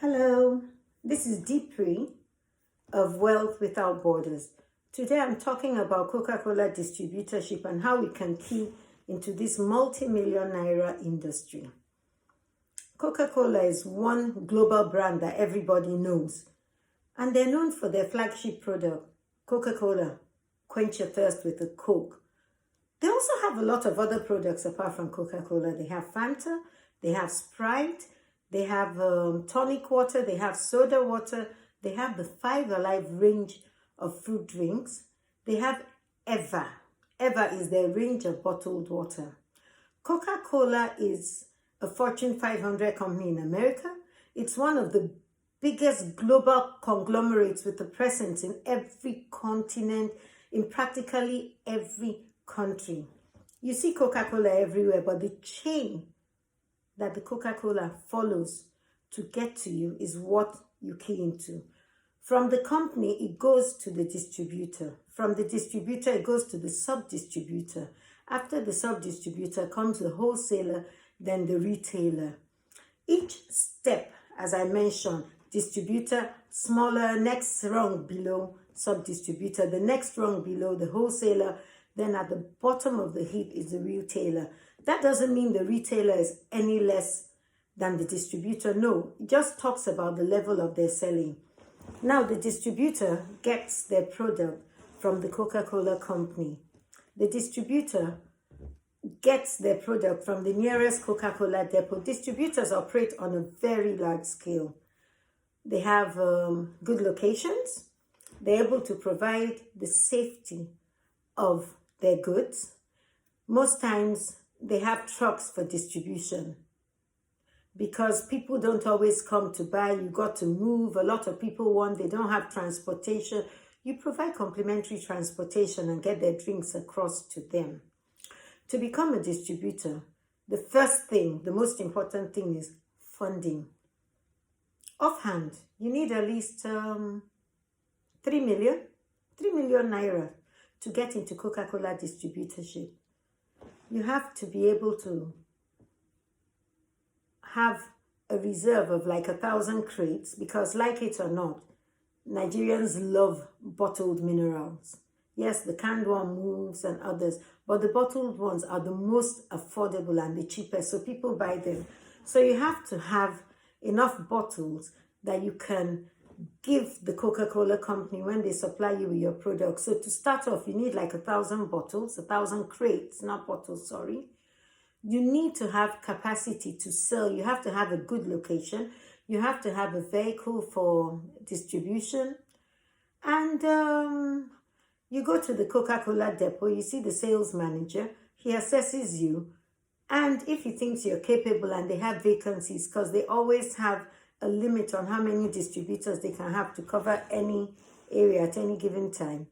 Hello, this is Deepri of Wealth Without Borders. Today I'm talking about Coca-Cola distributorship and how we can key into this multi-million naira industry. Coca-Cola is one global brand that everybody knows, and they're known for their flagship product, Coca-Cola, quench your thirst with a Coke. They also have a lot of other products apart from Coca-Cola. They have Fanta, they have Sprite, they have tonic water, they have soda water, they have the Five Alive range of fruit drinks. They have Eva. Eva is their range of bottled water. Coca-Cola is a Fortune 500 company in America. It's one of the biggest global conglomerates with a presence in every continent, in practically every country. You see Coca-Cola everywhere, but the chain that the Coca-Cola follows to get to you is what you key into. From the company, it goes to the distributor. From the distributor, it goes to the sub-distributor. After the sub-distributor comes the wholesaler, then the retailer. Each step, as I mentioned, distributor, smaller, next rung below, sub-distributor, the next rung below, the wholesaler, then at the bottom of the heap is the retailer. That doesn't mean the retailer is any less than the distributor. No, it just talks about the level of their selling. Now, the distributor gets their product from the Coca-Cola company. The distributor gets their product from the nearest Coca-Cola depot. Distributors operate on a very large scale. They have good locations. They're able to provide the safety of their goods. Most times they have trucks for distribution because people don't always come to buy. You got to move. A lot of people they don't have transportation. You provide complimentary transportation and get their drinks across to them. To become a distributor, the first thing, the most important thing is funding. Offhand, you need at least 3 million naira to get into Coca-Cola distributorship. You have to be able to have a reserve of like 1,000 crates because, like it or not, Nigerians love bottled minerals. Yes, the canned one moves and others, but the bottled ones are the most affordable and the cheapest, so people buy them. So you have to have enough bottles that you can give the Coca-Cola company when they supply you with your product. So to start off, you need like 1,000 bottles, 1,000 crates, not bottles, sorry. You need to have capacity to sell. You have to have a good location. You have to have a vehicle for distribution. And you go to the Coca-Cola depot, you see the sales manager, he assesses you. And if he thinks you're capable and they have vacancies, because they always have a limit on how many distributors they can have to cover any area at any given time,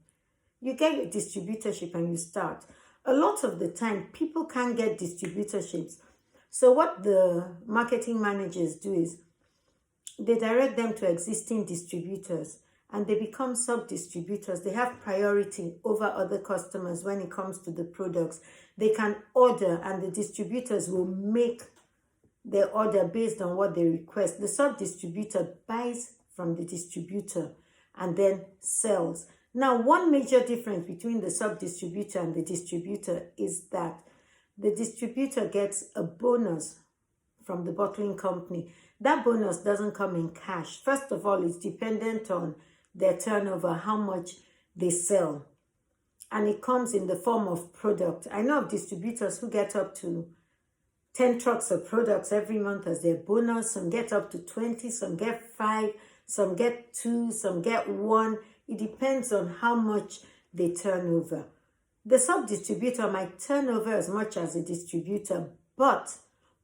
you get your distributorship and you start. A lot of the time, people can't get distributorships. So what the marketing managers do is they direct them to existing distributors and they become sub-distributors. They have priority over other customers when it comes to the products. They can order and the distributors will make their order based on what they request. The sub-distributor buys from the distributor and then sells. Now, one major difference between the sub-distributor and the distributor is that the distributor gets a bonus from the bottling company. That bonus doesn't come in cash. First of all, it's dependent on their turnover, how much they sell. And it comes in the form of product. I know of distributors who get up to 10 trucks of products every month as their bonus. Some get up to 20, some get 5, some get 2, some get 1. It depends on how much they turn over. The sub-distributor might turn over as much as a distributor, but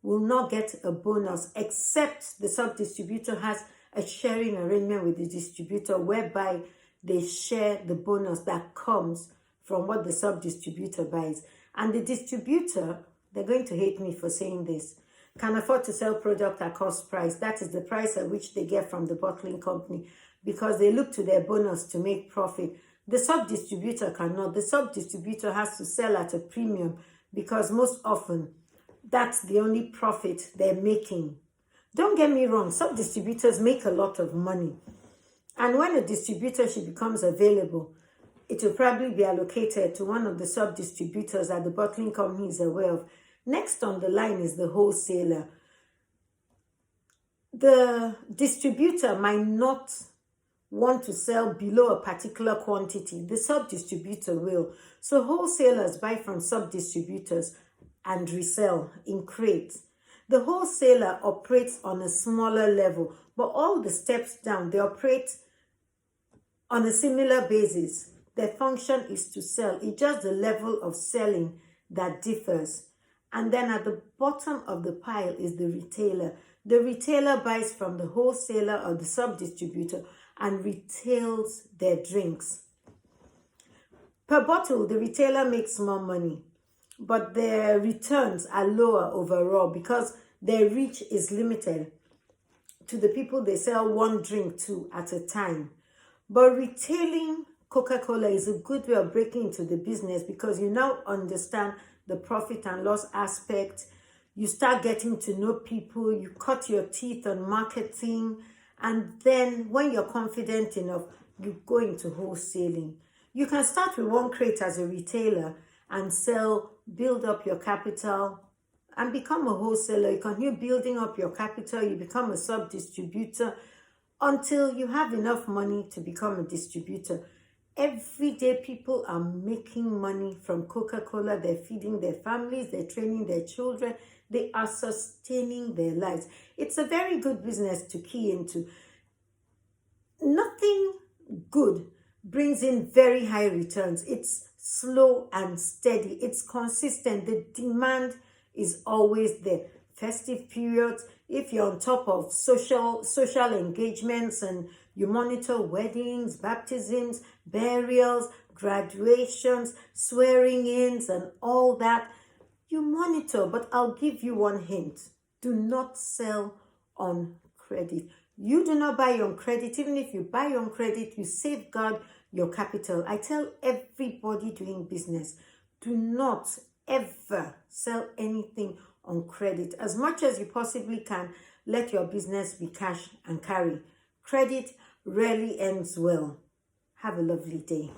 will not get a bonus except the sub-distributor has a sharing arrangement with the distributor whereby they share the bonus that comes from what the sub-distributor buys. And the distributor, they're going to hate me for saying this, can afford to sell product at cost price. That is the price at which they get from the bottling company because they look to their bonus to make profit. The sub-distributor cannot. The sub-distributor has to sell at a premium because most often that's the only profit they're making. Don't get me wrong, sub-distributors make a lot of money. And when a distributorship becomes available, it will probably be allocated to one of the sub-distributors that the bottling company is aware of. Next on the line is the wholesaler. The distributor might not want to sell below a particular quantity. The sub-distributor will. So wholesalers buy from sub-distributors and resell in crates. The wholesaler operates on a smaller level, but all the steps down, they operate on a similar basis. Their function is to sell. It's just the level of selling that differs. And then at the bottom of the pile is the retailer. The retailer buys from the wholesaler or the sub-distributor and retails their drinks. Per bottle, the retailer makes more money, but their returns are lower overall because their reach is limited to the people they sell one drink to at a time. But retailing Coca-Cola is a good way of breaking into the business because you now understand the profit and loss aspect. You start getting to know people, you cut your teeth on marketing, and then when you're confident enough, you go into wholesaling. You can start with one crate as a retailer and sell, build up your capital, and become a wholesaler. You continue building up your capital, you become a sub-distributor until you have enough money to become a distributor. Every day people are making money from Coca-Cola. They're feeding their families, they're training their children, they are sustaining their lives. It's a very good business to key into. Nothing good brings in very high returns. It's slow and steady. It's consistent. The demand is always there. Festive periods, if you're on top of social engagements and you monitor weddings, baptisms, burials, graduations, swearing-ins, and all that, you monitor. But I'll give you one hint. Do not sell on credit. You do not buy on credit. Even if you buy on credit, you safeguard your capital. I tell everybody doing business, do not ever sell anything on credit. As much as you possibly can, let your business be cash and carry. Credit rarely ends well. Have a lovely day.